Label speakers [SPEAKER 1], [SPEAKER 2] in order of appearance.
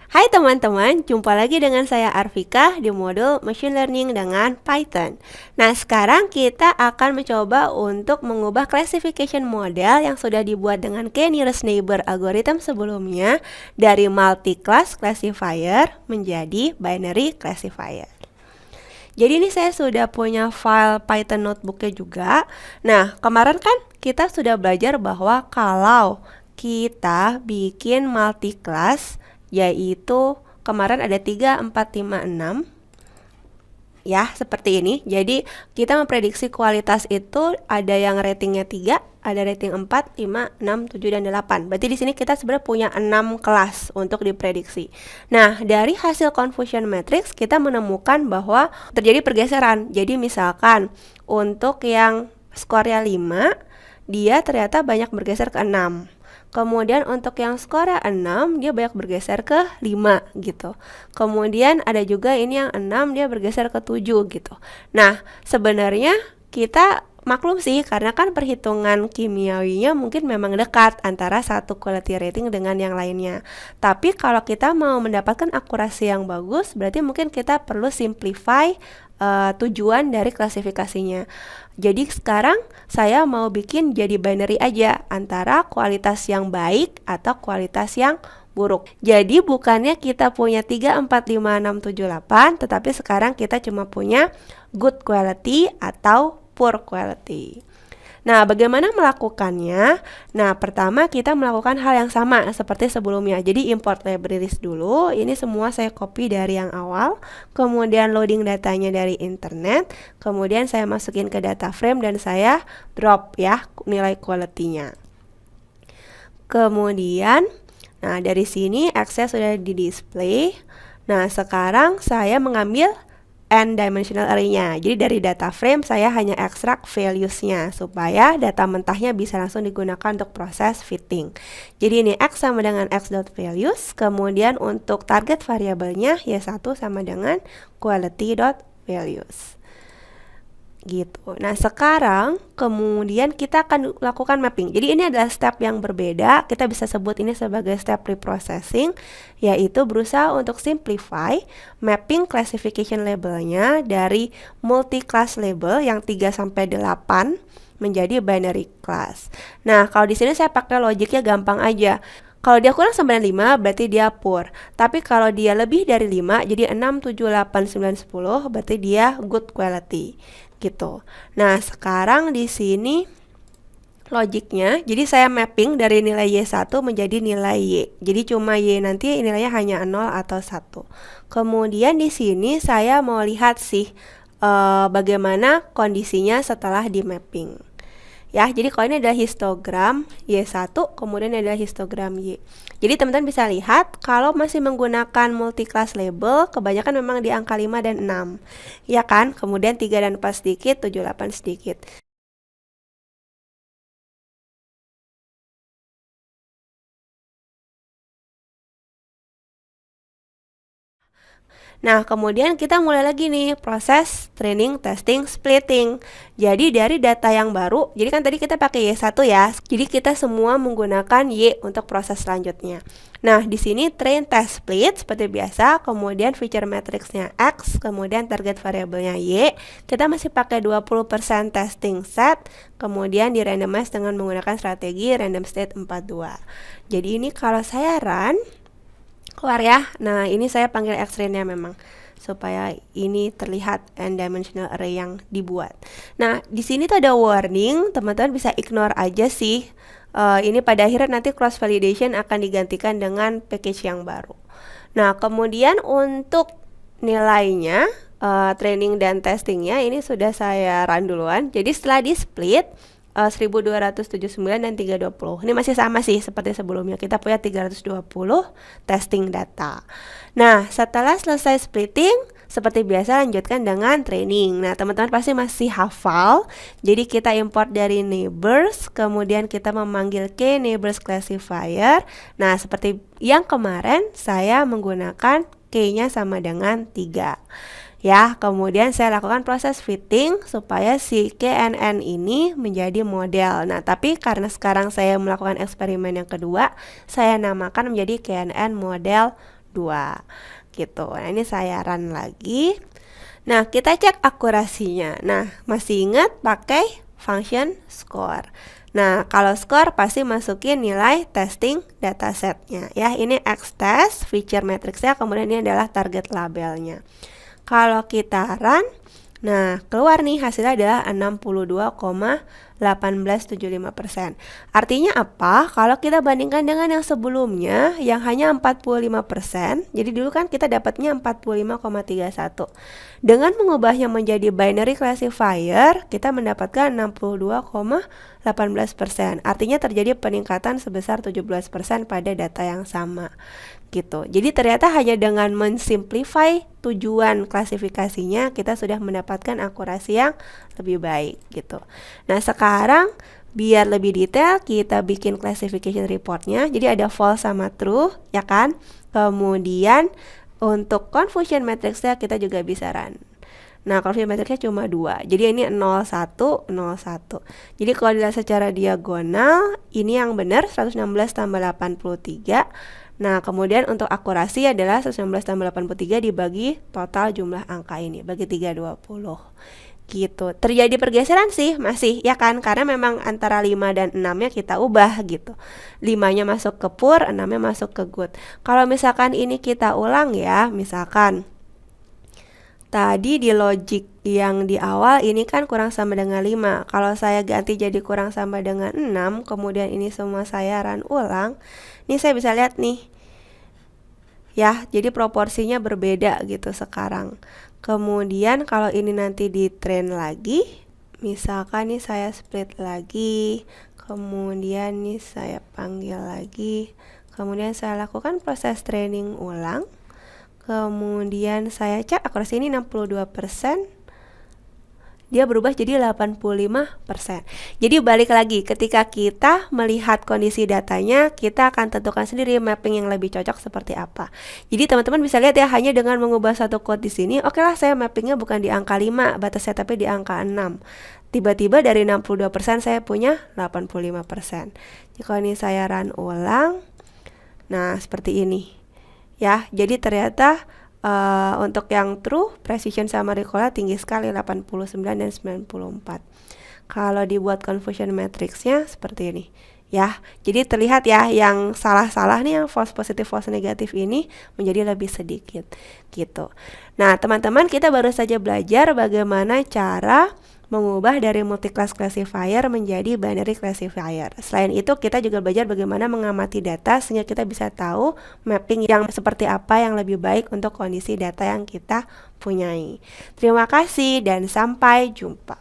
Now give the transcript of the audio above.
[SPEAKER 1] Hai teman-teman, jumpa lagi dengan saya Arvika di modul Machine Learning dengan Python. Nah, sekarang kita akan mencoba untuk mengubah classification model yang sudah dibuat dengan k-nearest neighbor algorithm sebelumnya dari multi-class classifier menjadi binary classifier. Jadi ini saya sudah punya file Python notebooknya juga. Nah, kemarin kan kita sudah belajar bahwa kalau kita bikin multi-class, yaitu kemarin ada 3, 4, 5, 6 ya, seperti ini. Jadi kita memprediksi kualitas itu ada yang ratingnya 3, ada rating 4, 5, 6, 7, dan 8. Berarti di sini kita sebenarnya punya 6 kelas untuk diprediksi. Nah, dari hasil confusion matrix kita menemukan bahwa terjadi pergeseran. Jadi misalkan untuk yang skornya 5, dia ternyata banyak bergeser ke 6. Kemudian untuk yang skornya 6, dia banyak bergeser ke 5 gitu. Kemudian ada juga ini yang 6, dia bergeser ke 7 gitu. Nah, sebenarnya kita maklum sih, karena kan perhitungan kimiawinya mungkin memang dekat antara satu quality rating dengan yang lainnya. Tapi kalau kita mau mendapatkan akurasi yang bagus, berarti mungkin kita perlu simplify tujuan dari klasifikasinya. Jadi sekarang saya mau bikin jadi binary aja antara kualitas yang baik atau kualitas yang buruk. Jadi bukannya kita punya 3, 4, 5, 6, 7, 8, tetapi sekarang kita cuma punya good quality atau poor quality. Nah, bagaimana melakukannya? Nah, pertama kita melakukan hal yang sama seperti sebelumnya. Jadi import libraries dulu. Ini semua saya copy dari yang awal. Kemudian loading datanya dari internet. Kemudian saya masukin ke data frame dan saya drop ya nilai quality-nya. Kemudian, nah dari sini X-nya sudah di display. Nah, sekarang saya mengambil n-dimensional array-nya. Jadi dari data frame saya hanya ekstrak values-nya supaya data mentahnya bisa langsung digunakan untuk proses fitting. Jadi ini x sama dengan x.values, kemudian untuk target variabelnya y1 sama dengan quality.values. Gitu. Nah, sekarang kemudian kita akan lakukan mapping. Jadi ini adalah step yang berbeda. Kita bisa sebut ini sebagai step preprocessing, yaitu berusaha untuk simplify mapping classification labelnya dari multi-class label yang 3 sampai 8 menjadi binary class. Nah, kalau di sini saya pakai logiknya gampang aja. Kalau dia kurang 95 berarti dia poor. Tapi kalau dia lebih dari 5, jadi 6, 7, 8, 9, 10 berarti dia good quality. Gitu. Nah, sekarang di sini logiknya, jadi saya mapping dari nilai Y1 menjadi nilai Y. Jadi cuma Y nanti nilainya hanya 0 atau 1. Kemudian di sini saya mau lihat sih bagaimana kondisinya setelah di mapping. Ya, jadi kalau ini adalah histogram Y1, kemudian ini adalah histogram Y. Jadi teman-teman bisa lihat kalau masih menggunakan multi-class label, kebanyakan memang di angka 5 dan 6. Ya kan? Kemudian 3 dan 4 sedikit, 7, 8 sedikit. Nah, kemudian kita mulai lagi nih proses training, testing, splitting. Jadi dari data yang baru, jadi kan tadi kita pakai Y1 ya. Jadi kita semua menggunakan Y untuk proses selanjutnya. Nah, di sini train, test, split seperti biasa, kemudian feature matrixnya X, kemudian target variabelnya Y. Kita masih pakai 20% testing set, kemudian di randomize dengan menggunakan strategi random state 42. Jadi ini kalau saya run keluar ya. Nah, ini saya panggil X-ray-nya memang supaya ini terlihat n-dimensional array yang dibuat. Nah, di sini tuh ada warning, teman-teman bisa ignore aja sih. Ini pada akhirnya nanti cross validation akan digantikan dengan package yang baru. Nah, kemudian untuk nilainya, training dan testingnya ini sudah saya run duluan. Jadi setelah di split 1279 dan 320. Ini masih sama sih seperti sebelumnya. Kita punya 320 testing data. Nah, setelah selesai splitting, seperti biasa lanjutkan dengan training. Nah, teman-teman pasti masih hafal. Jadi kita import dari neighbors, kemudian kita memanggil k neighbors classifier. Nah, seperti yang kemarin saya menggunakan k-nya sama dengan 3. Ya, kemudian saya lakukan proses fitting supaya si KNN ini menjadi model. Nah, tapi karena sekarang saya melakukan eksperimen yang kedua, saya namakan menjadi KNN model 2 gitu. Nah, ini saya run lagi. Nah, kita cek akurasinya. Nah, masih ingat pakai function score. Nah, kalau score pasti masukin nilai testing datasetnya ya. Ini X-test, feature matrixnya, kemudian ini adalah target labelnya. Kalau kita run, nah keluar nih hasilnya adalah 62,1875%. Artinya apa? Kalau kita bandingkan dengan yang sebelumnya yang hanya 45%, jadi dulu kan kita dapatnya 45,31. Dengan mengubahnya menjadi binary classifier, kita mendapatkan 62,18%. Artinya terjadi peningkatan sebesar 17% pada data yang sama gitu. Jadi ternyata hanya dengan mensimplify tujuan klasifikasinya kita sudah mendapatkan akurasi yang lebih baik gitu. Nah, sekarang biar lebih detail kita bikin classification reportnya. Jadi ada false sama true ya kan. Kemudian untuk confusion matrixnya kita juga bisa run. Nah, confusion matrixnya cuma 2. Jadi ini 01, 01. Jadi kalau dilihat secara diagonal, ini yang benar 116 tambah 83. Nah, kemudian untuk akurasi adalah 116 tambah 83 dibagi total jumlah angka ini, bagi 320. Gitu. Terjadi pergeseran sih masih ya kan, karena memang antara 5 dan 6-nya kita ubah gitu. 5-nya masuk ke pur, 6-nya masuk ke good. Kalau misalkan ini kita ulang ya, misalkan tadi di logic yang di awal ini kan kurang sama dengan 5. Kalau saya ganti jadi kurang sama dengan 6, kemudian ini semua saya run ulang. Ini saya bisa lihat nih. Ya, jadi proporsinya berbeda gitu sekarang. Kemudian kalau ini nanti di train lagi, misalkan nih saya split lagi, kemudian nih saya panggil lagi, kemudian saya lakukan proses training ulang. Kemudian saya cek akurasi ini 62%. Dia berubah jadi 85%. Jadi balik lagi, ketika kita melihat kondisi datanya, kita akan tentukan sendiri mapping yang lebih cocok seperti apa. Jadi teman-teman bisa lihat ya, hanya dengan mengubah satu code di sini, oke lah saya mappingnya bukan di angka 5 batasnya, tapi di angka 6. Tiba-tiba dari 62% saya punya 85%. Jadi kalau ini saya run ulang, nah seperti ini. Ya, jadi ternyata untuk yang true, precision sama recall tinggi sekali, 89 dan 94. Kalau dibuat confusion matrixnya seperti ini ya. Jadi terlihat ya, yang salah-salah nih, yang false positif false negatif ini menjadi lebih sedikit gitu. Nah, teman-teman, kita baru saja belajar bagaimana cara mengubah dari multi-class classifier menjadi binary classifier. Selain itu, kita juga belajar bagaimana mengamati data sehingga kita bisa tahu mapping yang seperti apa yang lebih baik untuk kondisi data yang kita punyai. Terima kasih dan sampai jumpa.